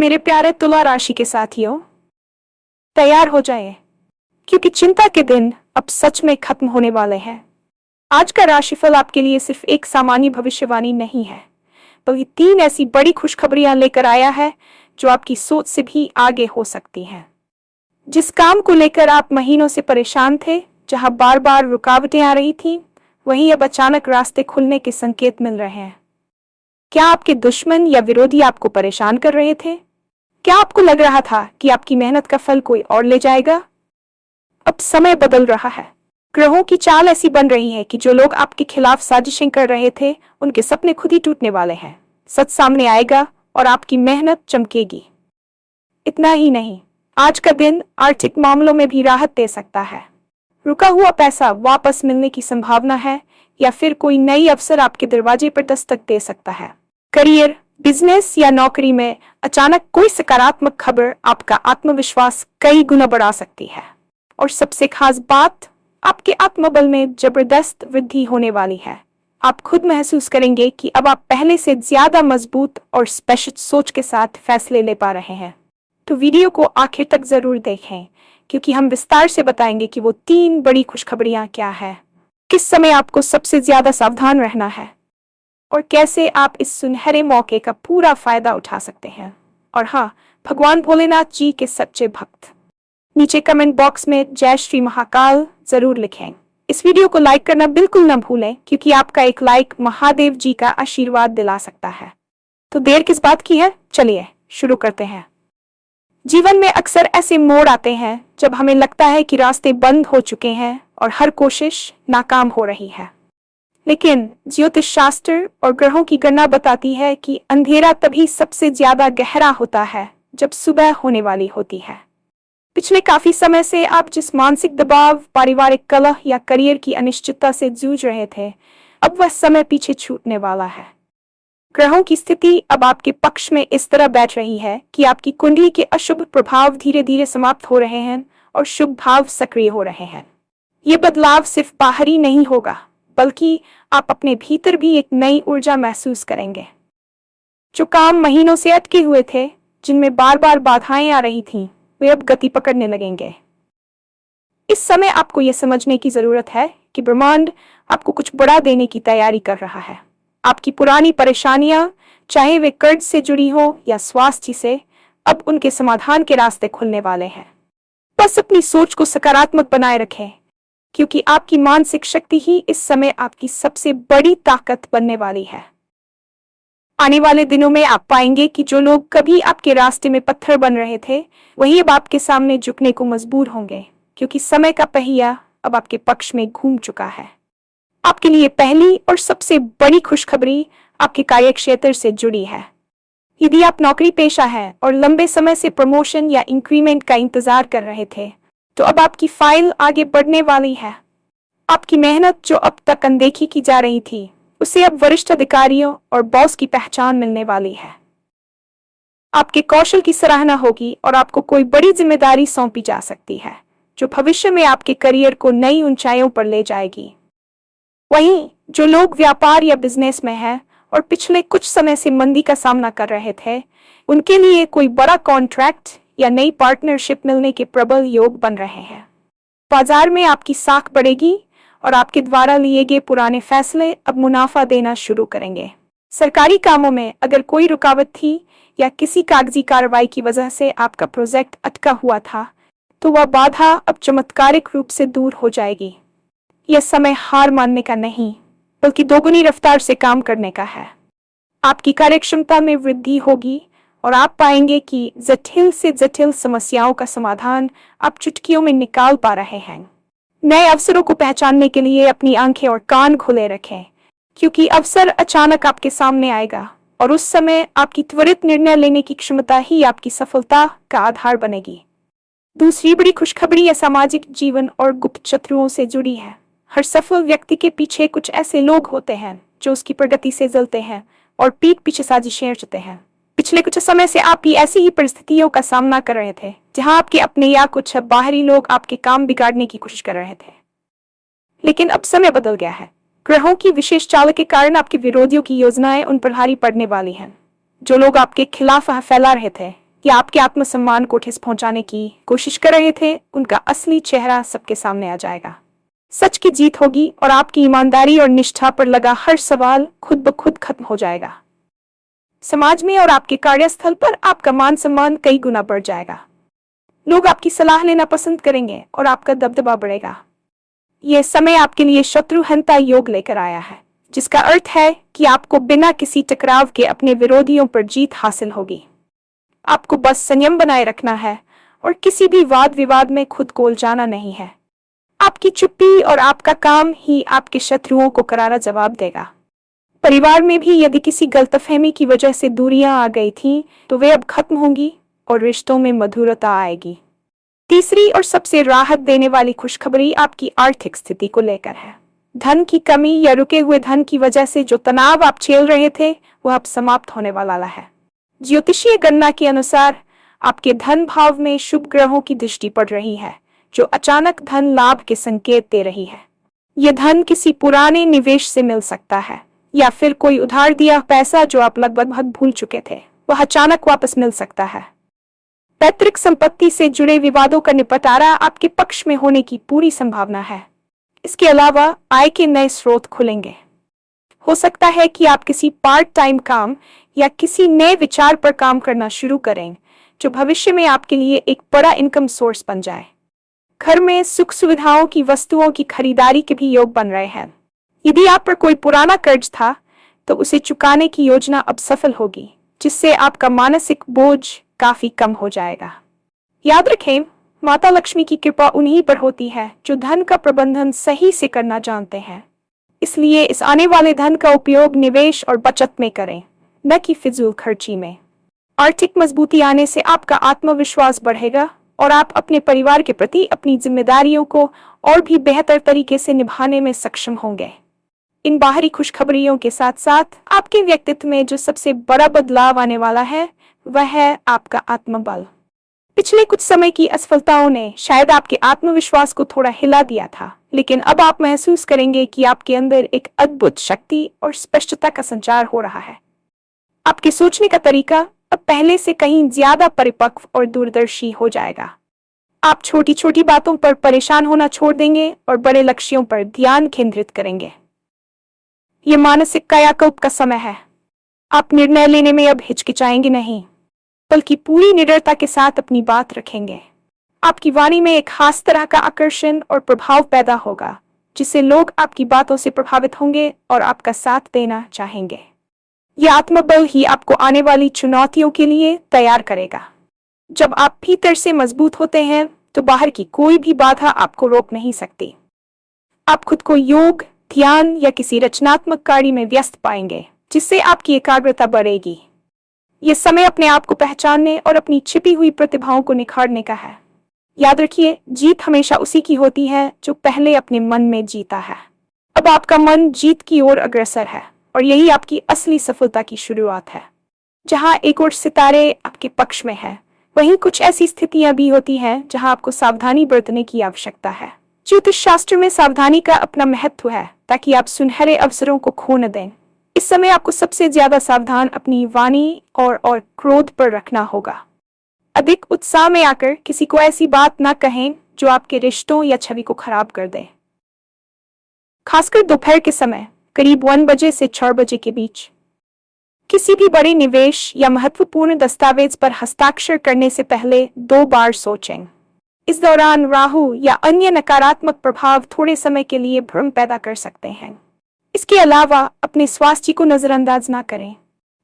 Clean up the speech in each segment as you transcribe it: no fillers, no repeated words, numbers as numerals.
मेरे प्यारे तुला राशि के साथियों, तैयार हो जाएं, क्योंकि चिंता के दिन अब सच में खत्म होने वाले हैं। आज का राशिफल आपके लिए सिर्फ एक सामान्य भविष्यवाणी नहीं है, बल्कि 3 ऐसी बड़ी खुशखबरियां लेकर आया है जो आपकी सोच से भी आगे हो सकती हैं। जिस काम को लेकर आप महीनों से परेशान थे, जहां बार बार रुकावटें आ रही थीं, वहीं अब अचानक रास्ते खुलने के संकेत मिल रहे हैं। क्या आपके दुश्मन या विरोधी आपको परेशान कर रहे थे? क्या आपको लग रहा था कि आपकी मेहनत का फल कोई और ले जाएगा? अब समय बदल रहा है। ग्रहों की चाल ऐसी बन रही है कि जो लोग आपके खिलाफ साजिशें कर रहे थे, उनके सपने खुद ही टूटने वाले हैं। सच सामने आएगा और आपकी मेहनत चमकेगी। इतना ही नहीं, आज का दिन आर्थिक मामलों में भी राहत दे सकता है। रुका हुआ पैसा वापस मिलने की संभावना है, या फिर कोई नई अवसर आपके दरवाजे पर दस्तक दे सकता है। करियर, बिजनेस या नौकरी में अचानक कोई सकारात्मक खबर आपका आत्मविश्वास कई गुना बढ़ा सकती है। और सबसे खास बात, आपके आत्मबल में जबरदस्त वृद्धि होने वाली है। आप खुद महसूस करेंगे कि अब आप पहले से ज्यादा मजबूत और स्पष्ट सोच के साथ फैसले ले पा रहे हैं। तो वीडियो को आखिर तक जरूर देखें, क्योंकि हम विस्तार से बताएंगे कि वो 3 बड़ी खुशखबरियां क्या है, किस समय आपको सबसे ज्यादा सावधान रहना है, और कैसे आप इस सुनहरे मौके का पूरा फायदा उठा सकते हैं। और हाँ, भगवान भोलेनाथ जी के सच्चे भक्त नीचे कमेंट बॉक्स में जय श्री महाकाल जरूर लिखें। इस वीडियो को लाइक करना बिल्कुल न भूलें, क्योंकि आपका एक लाइक महादेव जी का आशीर्वाद दिला सकता है। तो देर किस बात की है, चलिए शुरू करते हैं। जीवन में अक्सर ऐसे मोड़ आते हैं जब हमें लगता है कि रास्ते बंद हो चुके हैं और हर कोशिश नाकाम हो रही है। लेकिन ज्योतिष शास्त्र और ग्रहों की गणना बताती है कि अंधेरा तभी सबसे ज्यादा गहरा होता है जब सुबह होने वाली होती है। पिछले काफी समय से आप जिस मानसिक दबाव, पारिवारिक कलह या करियर की अनिश्चितता से जूझ रहे थे, अब वह समय पीछे छूटने वाला है। ग्रहों की स्थिति अब आपके पक्ष में इस तरह बैठ रही है कि आपकी कुंडली के अशुभ प्रभाव धीरे धीरे समाप्त हो रहे हैं और शुभ भाव सक्रिय हो रहे हैं। ये बदलाव सिर्फ बाहरी नहीं होगा, बल्कि आप अपने भीतर भी एक नई ऊर्जा महसूस करेंगे। जो काम महीनों से अटके हुए थे, जिनमें बार बार बाधाएं आ रही थीं, वे अब गति पकड़ने लगेंगे। इस समय आपको यह समझने की जरूरत है कि ब्रह्मांड आपको कुछ बड़ा देने की तैयारी कर रहा है। आपकी पुरानी परेशानियां, चाहे वे कर्ज से जुड़ी हो या स्वास्थ्य से, अब उनके समाधान के रास्ते खुलने वाले हैं। बस अपनी सोच को सकारात्मक बनाए रखें, क्योंकि आपकी मानसिक शक्ति ही इस समय आपकी सबसे बड़ी ताकत बनने वाली है। आने वाले दिनों में आप पाएंगे कि जो लोग कभी आपके रास्ते में पत्थर बन रहे थे, वही अब आपके सामने झुकने को मजबूर होंगे, क्योंकि समय का पहिया अब आपके पक्ष में घूम चुका है। आपके लिए पहली और सबसे बड़ी खुशखबरी आपके कार्यक्षेत्र से जुड़ी है। यदि आप नौकरी पेशा हैं और लंबे समय से प्रमोशन या इंक्रीमेंट का इंतजार कर रहे थे, तो अब आपकी फाइल आगे बढ़ने वाली है। आपकी मेहनत जो अब तक अनदेखी की जा रही थी, उसे अब वरिष्ठ अधिकारियों और बॉस की पहचान मिलने वाली है। आपके कौशल की सराहना होगी और आपको कोई बड़ी जिम्मेदारी सौंपी जा सकती है, जो भविष्य में आपके करियर को नई ऊंचाइयों पर ले जाएगी। वहीं जो लोग व्यापार या बिजनेस में हैं और पिछले कुछ समय से मंदी का सामना कर रहे थे, उनके लिए कोई बड़ा कॉन्ट्रैक्ट या नई पार्टनरशिप मिलने के प्रबल योग बन रहे हैं। बाजार में आपकी साख बढ़ेगी और आपके द्वारा लिए गए पुराने फैसले अब मुनाफा देना शुरू करेंगे। सरकारी कामों में अगर कोई रुकावट थी या किसी कागजी कार्रवाई की वजह से आपका प्रोजेक्ट अटका हुआ था, तो वह बाधा अब चमत्कारिक रूप से दूर हो जाएगी। यह समय हार मानने का नहीं, बल्कि दोगुनी रफ्तार से काम करने का है। आपकी कार्यक्षमता में वृद्धि होगी और आप पाएंगे कि जटिल से जटिल समस्याओं का समाधान आप चुटकियों में निकाल पा रहे हैं। नए अवसरों को पहचानने के लिए अपनी आंखें और कान खुले रखें, क्योंकि अवसर अचानक आपके सामने आएगा और उस समय आपकी त्वरित निर्णय लेने की क्षमता ही आपकी सफलता का आधार बनेगी। दूसरी बड़ी खुशखबरी यह सामाजिक जीवन और गुप्त शत्रुओं से जुड़ी है। हर सफल व्यक्ति के पीछे कुछ ऐसे लोग होते हैं जो उसकी प्रगति से जलते हैं और पीठ पीछे साजिशें रचते हैं। पिछले कुछ समय से आप भी ऐसी ही परिस्थितियों का सामना कर रहे थे, जहां आपके अपने या कुछ बाहरी लोग आपके काम बिगाड़ने की कोशिश कर रहे थे। लेकिन अब समय बदल गया है। ग्रहों की विशेष चाल के कारण आपके विरोधियों की योजनाएं उन पर भारी पड़ने वाली हैं। जो लोग आपके खिलाफ फैला रहे थे, या आपके आत्मसम्मान को ठेस पहुंचाने की कोशिश कर रहे थे, उनका असली चेहरा सबके सामने आ जाएगा। सच की जीत होगी और आपकी ईमानदारी और निष्ठा पर लगा हर सवाल खुद ब खुद खत्म हो जाएगा। समाज में और आपके कार्यस्थल पर आपका मान सम्मान कई गुना बढ़ जाएगा। लोग आपकी सलाह लेना पसंद करेंगे और आपका दबदबा बढ़ेगा। यह समय आपके लिए शत्रुहनता योग लेकर आया है, जिसका अर्थ है कि आपको बिना किसी टकराव के अपने विरोधियों पर जीत हासिल होगी। आपको बस संयम बनाए रखना है और किसी भी वाद विवाद में खुद को उलझाना नहीं है। आपकी चुप्पी और आपका काम ही आपके शत्रुओं को करारा जवाब देगा। परिवार में भी यदि किसी गलतफहमी की वजह से दूरियां आ गई थीं, तो वे अब खत्म होंगी और रिश्तों में मधुरता आएगी। तीसरी और सबसे राहत देने वाली खुशखबरी आपकी आर्थिक स्थिति को लेकर है। धन की कमी या रुके हुए धन की वजह से जो तनाव आप झेल रहे थे, वह अब समाप्त होने वाला है। ज्योतिषीय गणना के अनुसार आपके धन भाव में शुभ ग्रहों की दृष्टि पड़ रही है, जो अचानक धन लाभ के संकेत दे रही है। यह धन किसी पुराने निवेश से मिल सकता है, या फिर कोई उधार दिया पैसा जो आप लगभग भूल चुके थे, वह अचानक वापस मिल सकता है। पैतृक संपत्ति से जुड़े विवादों का निपटारा आपके पक्ष में होने की पूरी संभावना है। इसके अलावा आय के नए स्रोत खुलेंगे। हो सकता है कि आप किसी पार्ट टाइम काम या किसी नए विचार पर काम करना शुरू करें, जो भविष्य में आपके लिए एक बड़ा इनकम सोर्स बन जाए। घर में सुख सुविधाओं की वस्तुओं की खरीदारी के भी योग बन रहे हैं। यदि आप पर कोई पुराना कर्ज था, तो उसे चुकाने की योजना अब सफल होगी, जिससे आपका मानसिक बोझ काफी कम हो जाएगा। याद रखें, माता लक्ष्मी की कृपा उन्हीं पर होती है जो धन का प्रबंधन सही से करना जानते हैं। इसलिए इस आने वाले धन का उपयोग निवेश और बचत में करें, न कि फिजूल खर्ची में। आर्थिक मजबूती आने से आपका आत्मविश्वास बढ़ेगा और आप अपने परिवार के प्रति अपनी जिम्मेदारियों को और भी बेहतर तरीके से निभाने में सक्षम होंगे। इन बाहरी खुशखबरियों के साथ साथ आपके व्यक्तित्व में जो सबसे बड़ा बदलाव आने वाला है, वह है आपका आत्मबल। पिछले कुछ समय की असफलताओं ने शायद आपके आत्मविश्वास को थोड़ा हिला दिया था, लेकिन अब आप महसूस करेंगे कि आपके अंदर एक अद्भुत शक्ति और स्पष्टता का संचार हो रहा है। आपके सोचने का तरीका अब पहले से कहीं ज्यादा परिपक्व और दूरदर्शी हो जाएगा। आप छोटी छोटी बातों पर परेशान होना छोड़ देंगे और बड़े लक्ष्यों पर ध्यान केंद्रित करेंगे। यह मानसिक कायाकल्प का समय है। आप निर्णय लेने में अब हिचकिचाएंगे नहीं, बल्कि पूरी निडरता के साथ अपनी बात रखेंगे। आपकी वाणी में एक खास तरह का आकर्षण और प्रभाव पैदा होगा, जिससे लोग आपकी बातों से प्रभावित होंगे और आपका साथ देना चाहेंगे। यह आत्मबल ही आपको आने वाली चुनौतियों के लिए तैयार करेगा। जब आप भीतर से मजबूत होते हैं, तो बाहर की कोई भी बाधा आपको रोक नहीं सकती। आप खुद को योग, ध्यान या किसी रचनात्मक कार्य में व्यस्त पाएंगे, जिससे आपकी एकाग्रता बढ़ेगी। यह समय अपने आप को पहचानने और अपनी छिपी हुई प्रतिभाओं को निखारने का है। याद रखिए, जीत हमेशा उसी की होती है जो पहले अपने मन में जीता है। अब आपका मन जीत की ओर अग्रसर है और यही आपकी असली सफलता की शुरुआत है। जहां एक ओर सितारे आपके पक्ष में है, वहीं कुछ ऐसी स्थितियां भी होती हैं जहां आपको सावधानी बरतने की आवश्यकता है। ज्योतिष शास्त्र में सावधानी का अपना महत्व है, ताकि आप सुनहरे अवसरों को खो न दें। इस समय आपको सबसे ज्यादा सावधान अपनी वाणी और क्रोध पर रखना होगा। अधिक उत्साह में आकर किसी को ऐसी बात ना कहें जो आपके रिश्तों या छवि को खराब कर दे। खासकर दोपहर के समय करीब 1 बजे से 6 बजे के बीच किसी भी बड़े निवेश या महत्वपूर्ण दस्तावेज पर हस्ताक्षर करने से पहले 2 बार सोचें। इस दौरान राहु या अन्य नकारात्मक प्रभाव थोड़े समय के लिए भ्रम पैदा कर सकते हैं। इसके अलावा अपने स्वास्थ्य को नजरअंदाज ना करें।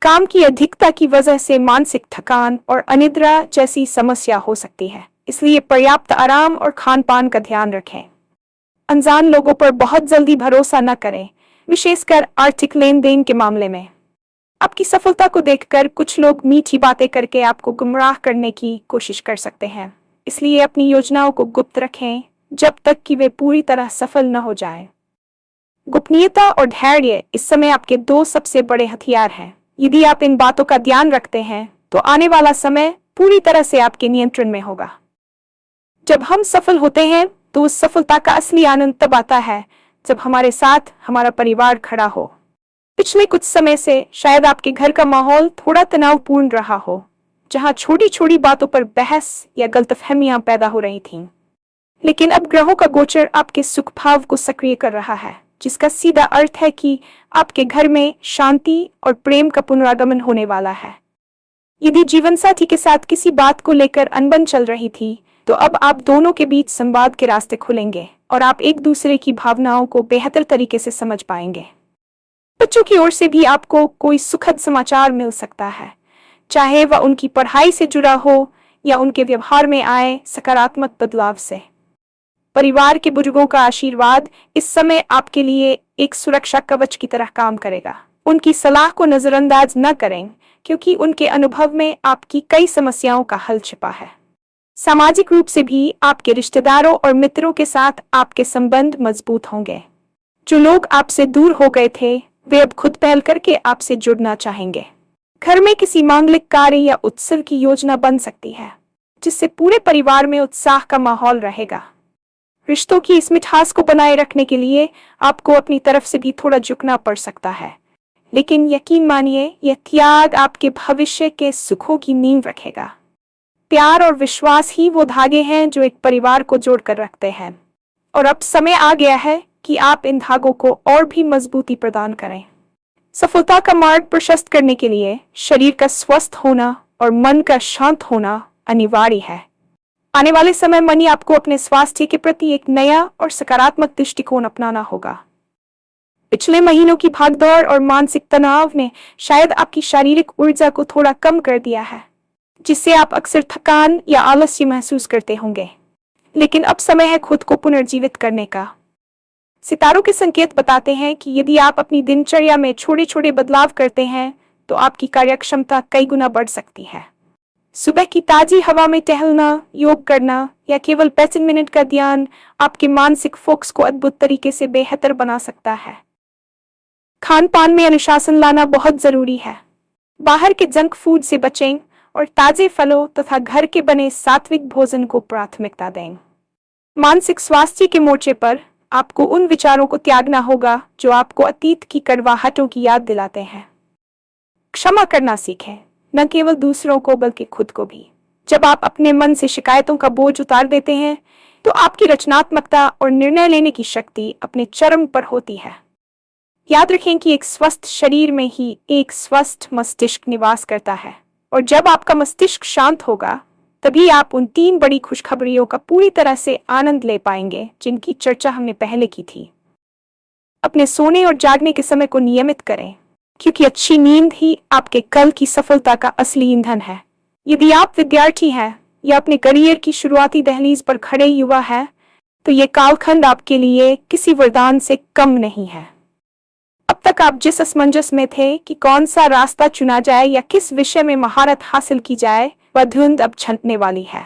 काम की अधिकता की वजह से मानसिक थकान और अनिद्रा जैसी समस्या हो सकती है, इसलिए पर्याप्त आराम और खान पान का ध्यान रखें। अनजान लोगों पर बहुत जल्दी भरोसा न करें, विशेषकर आर्थिक लेन देन के मामले में। आपकी सफलता को देखकर कुछ लोग मीठी बातें करके आपको गुमराह करने की कोशिश कर सकते हैं, इसलिए अपनी योजनाओं को गुप्त रखें जब तक कि वे पूरी तरह सफल न हो जाएं। गोपनीयता और धैर्य इस समय आपके 2 सबसे बड़े हथियार हैं। यदि आप इन बातों का ध्यान रखते हैं, तो आने वाला समय पूरी तरह से आपके नियंत्रण में होगा। जब हम सफल होते हैं, तो उस सफलता का असली आनंद तब आता है जब हमारे साथ हमारा परिवार खड़ा हो। पिछले कुछ समय से शायद आपके घर का माहौल थोड़ा तनावपूर्ण रहा हो, जहां छोटी छोटी बातों पर बहस या गलतफहमियां पैदा हो रही थीं। लेकिन अब ग्रहों का गोचर आपके सुख भाव को सक्रिय कर रहा है, जिसका सीधा अर्थ है कि आपके घर में शांति और प्रेम का पुनरागमन होने वाला है। यदि जीवनसाथी के साथ किसी बात को लेकर अनबन चल रही थी, तो अब आप दोनों के बीच संवाद के रास्ते खुलेंगे और आप एक दूसरे की भावनाओं को बेहतर तरीके से समझ पाएंगे। बच्चों की ओर से भी आपको कोई सुखद समाचार मिल सकता है, चाहे वह उनकी पढ़ाई से जुड़ा हो या उनके व्यवहार में आए सकारात्मक बदलाव से। परिवार के बुजुर्गों का आशीर्वाद इस समय आपके लिए एक सुरक्षा कवच की तरह काम करेगा। उनकी सलाह को नजरअंदाज न करें, क्योंकि उनके अनुभव में आपकी कई समस्याओं का हल छिपा है। सामाजिक रूप से भी आपके रिश्तेदारों और मित्रों के साथ आपके संबंध मजबूत होंगे। जो लोग आपसे दूर हो गए थे, वे अब खुद पहल करके आपसे जुड़ना चाहेंगे। घर में किसी मांगलिक कार्य या उत्सव की योजना बन सकती है, जिससे पूरे परिवार में उत्साह का माहौल रहेगा। रिश्तों की इस मिठास को बनाए रखने के लिए आपको अपनी तरफ से भी थोड़ा झुकना पड़ सकता है, लेकिन यकीन मानिए, यह त्याग आपके भविष्य के सुखों की नींव रखेगा। प्यार और विश्वास ही वो धागे हैं जो एक परिवार को जोड़कर रखते हैं, और अब समय आ गया है कि आप इन धागों को और भी मजबूती प्रदान करें। सफलता का मार्ग प्रशस्त करने के लिए शरीर का स्वस्थ होना और मन का शांत होना अनिवार्य है। आने वाले समय में आपको अपने स्वास्थ्य के प्रति एक नया और सकारात्मक दृष्टिकोण अपनाना होगा। पिछले महीनों की भागदौड़ और मानसिक तनाव ने शायद आपकी शारीरिक ऊर्जा को थोड़ा कम कर दिया है, जिससे आप अक्सर थकान या आलस्य महसूस करते होंगे। लेकिन अब समय है खुद को पुनर्जीवित करने का। सितारों के संकेत बताते हैं कि यदि आप अपनी दिनचर्या में छोटे छोटे बदलाव करते हैं, तो आपकी कार्यक्षमता कई गुना बढ़ सकती है। सुबह की ताजी हवा में टहलना, योग करना या केवल 5 मिनट का ध्यान आपके मानसिक फोकस को अद्भुत तरीके से बेहतर बना सकता है। खान पान में अनुशासन लाना बहुत जरूरी है। बाहर के जंक फूड से बचें और ताजे फलों तथा घर के बने सात्विक भोजन को प्राथमिकता दें। मानसिक स्वास्थ्य के मोर्चे पर आपको उन विचारों को त्यागना होगा जो आपको अतीत की कड़वाहटों की याद दिलाते हैं। क्षमा करना सीखें, न केवल दूसरों को बल्कि खुद को भी। जब आप अपने मन से शिकायतों का बोझ उतार देते हैं, तो आपकी रचनात्मकता और निर्णय लेने की शक्ति अपने चरम पर होती है। याद रखें कि एक स्वस्थ शरीर में ही एक स्वस्थ मस्तिष्क निवास करता है, और जब आपका मस्तिष्क शांत होगा, तभी आप उन 3 बड़ी खुशखबरियों का पूरी तरह से आनंद ले पाएंगे जिनकी चर्चा हमने पहले की थी। अपने सोने और जागने के समय को नियमित करें, क्योंकि अच्छी नींद ही आपके कल की सफलता का असली ईंधन है। यदि आप विद्यार्थी हैं या अपने करियर की शुरुआती दहलीज पर खड़े युवा हैं, तो ये कालखंड आपके लिए किसी वरदान से कम नहीं है। अब तक आप जिस असमंजस में थे कि कौन सा रास्ता चुना जाए या किस विषय में महारत हासिल की जाए, वह धुंध अब छंटने वाली है।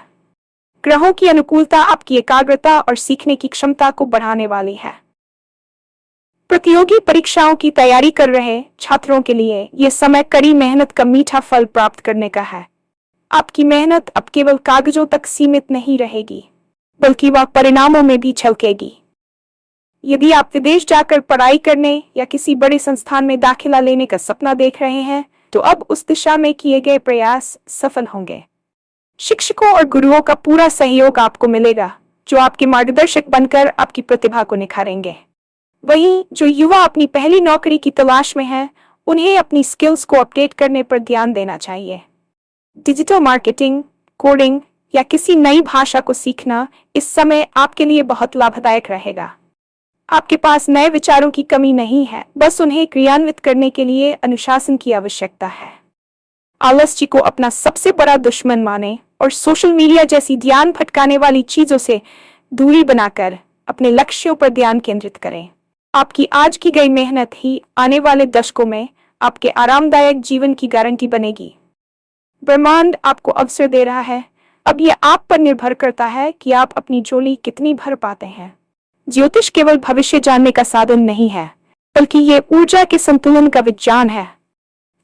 ग्रहों की अनुकूलता आपकी एकाग्रता और सीखने की क्षमता को बढ़ाने वाली है। प्रतियोगी परीक्षाओं की तैयारी कर रहे छात्रों के लिए यह समय कड़ी मेहनत का मीठा फल प्राप्त करने का है। आपकी मेहनत अब केवल कागजों तक सीमित नहीं रहेगी, बल्कि वह परिणामों में भी झलकेगी। यदि आप विदेश जाकर पढ़ाई करने या किसी बड़े संस्थान में दाखिला लेने का सपना देख रहे हैं, तो अब उस दिशा में किए गए प्रयास सफल होंगे। शिक्षकों और गुरुओं का पूरा सहयोग आपको मिलेगा, जो आपके मार्गदर्शक बनकर आपकी प्रतिभा को निखारेंगे। वहीं जो युवा अपनी पहली नौकरी की तलाश में हैं, उन्हें अपनी स्किल्स को अपडेट करने पर ध्यान देना चाहिए। डिजिटल मार्केटिंग, कोडिंग या किसी नई भाषा को सीखना इस समय आपके लिए बहुत लाभदायक रहेगा। आपके पास नए विचारों की कमी नहीं है, बस उन्हें क्रियान्वित करने के लिए अनुशासन की आवश्यकता है। आलस्य को अपना सबसे बड़ा दुश्मन माने और सोशल मीडिया जैसी ध्यान भटकाने वाली चीजों से दूरी बनाकर अपने लक्ष्यों पर ध्यान केंद्रित करें। आपकी आज की गई मेहनत ही आने वाले दशकों में आपके आरामदायक जीवन की गारंटी बनेगी। ब्रह्मांड आपको अवसर दे रहा है। अब यह आप पर निर्भर करता है कि आप अपनी झोली कितनी भर पाते हैं। ज्योतिष केवल भविष्य जानने का साधन नहीं है, बल्कि ये ऊर्जा के संतुलन का विज्ञान है।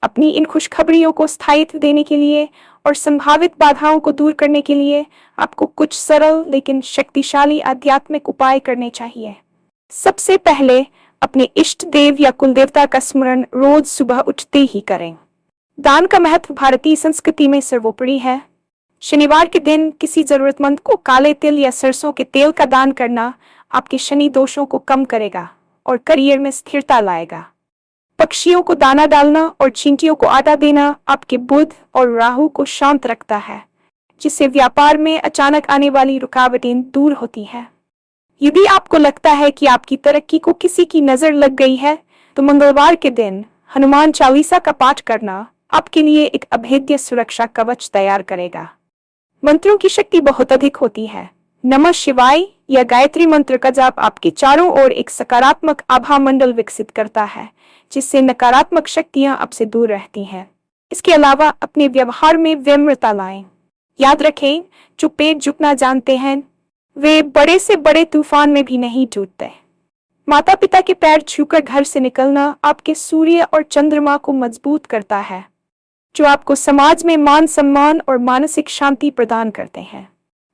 अपनी इन खुशखबरियों को स्थायित्व देने के लिए और संभावित बाधाओं को दूर करने के लिए आपको कुछ सरल लेकिन शक्तिशाली आध्यात्मिक उपाय करने चाहिए। सबसे पहले अपने इष्ट देव या कुलदेवता का स्मरण रोज सुबह उठते ही करें। दान का महत्व भारतीय संस्कृति में सर्वोपरि है। शनिवार के दिन किसी जरूरतमंद को काले तिल या सरसों के तेल का दान करना आपके शनि दोषों को कम करेगा और करियर में स्थिरता लाएगा। पक्षियों को दाना डालना और चींटियों को आटा देना आपके बुध और राहु को शांत रखता है, जिससे व्यापार में अचानक आने वाली रुकावटें दूर होती हैं। यदि आपको लगता है कि आपकी तरक्की को किसी की नजर लग गई है, तो मंगलवार के दिन हनुमान चालीसा का पाठ करना आपके लिए एक अभेद्य सुरक्षा कवच तैयार करेगा। मंत्रों की शक्ति बहुत अधिक होती है। नमः शिवाय या गायत्री मंत्र का जाप आपके चारों ओर एक सकारात्मक आभा मंडल विकसित करता है, जिससे नकारात्मक शक्तियां आपसे दूर रहती हैं। इसके अलावा अपने व्यवहार में विनम्रता लाएं। याद रखें, जो पेड़ झुकना जानते हैं वे बड़े से बड़े तूफान में भी नहीं टूटते। माता पिता के पैर छूकर घर से निकलना आपके सूर्य और चंद्रमा को मजबूत करता है, जो आपको समाज में मान सम्मान और मानसिक शांति प्रदान करते हैं।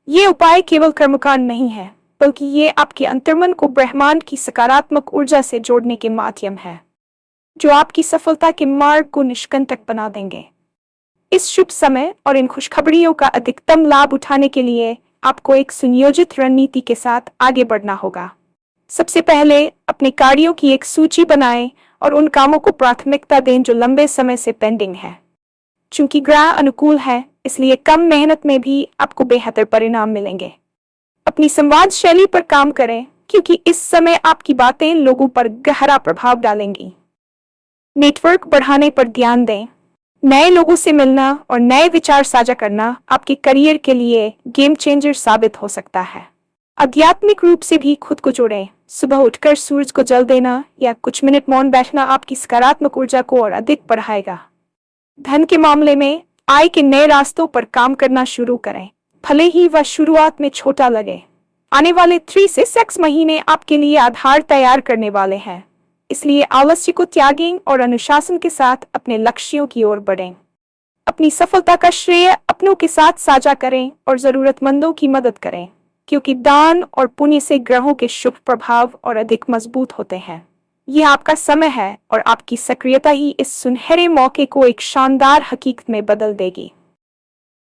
ये उपाय केवल कर्मकांड नहीं है, बल्कि ये आपके अंतर्मन को ब्रह्मांड की सकारात्मक ऊर्जा से जोड़ने के माध्यम है, जो आपकी सफलता के मार्ग को निष्कंटक बना देंगे। इस शुभ समय और इन खुशखबरियों का अधिकतम लाभ उठाने के लिए आपको एक सुनियोजित रणनीति के साथ आगे बढ़ना होगा। सबसे पहले अपने कार्यों की एक सूची बनाएं और उन कामों को प्राथमिकता दें जो लंबे समय से पेंडिंग है। चूंकि ग्रह अनुकूल है, इसलिए कम मेहनत में भी आपको बेहतर परिणाम मिलेंगे। अपनी संवाद शैली पर काम करें, क्योंकि इस समय आपकी बातें लोगों पर गहरा प्रभाव डालेंगी। नेटवर्क बढ़ाने पर ध्यान दें। नए लोगों से मिलना और नए विचार साझा करना आपके करियर के लिए गेम चेंजर साबित हो सकता है। आध्यात्मिक रूप से भी खुद को जोड़ें। सुबह उठकर सूरज को जल देना या कुछ मिनट मौन बैठना आपकी सकारात्मक ऊर्जा को और अधिक बढ़ाएगा। धन के मामले में आय के नए रास्तों पर काम करना शुरू करें, भले ही वह शुरुआत में छोटा लगे। आने वाले 3 से 6 महीने आपके लिए आधार तैयार करने वाले हैं, इसलिए आलस्य को त्यागें और अनुशासन के साथ अपने लक्ष्यों की ओर बढ़ें। अपनी सफलता का श्रेय अपनों के साथ साझा करें और जरूरतमंदों की मदद करें, क्योंकि दान और पुण्य से ग्रहों के शुभ प्रभाव और अधिक मजबूत होते हैं। यह आपका समय है और आपकी सक्रियता ही इस सुनहरे मौके को एक शानदार हकीकत में बदल देगी।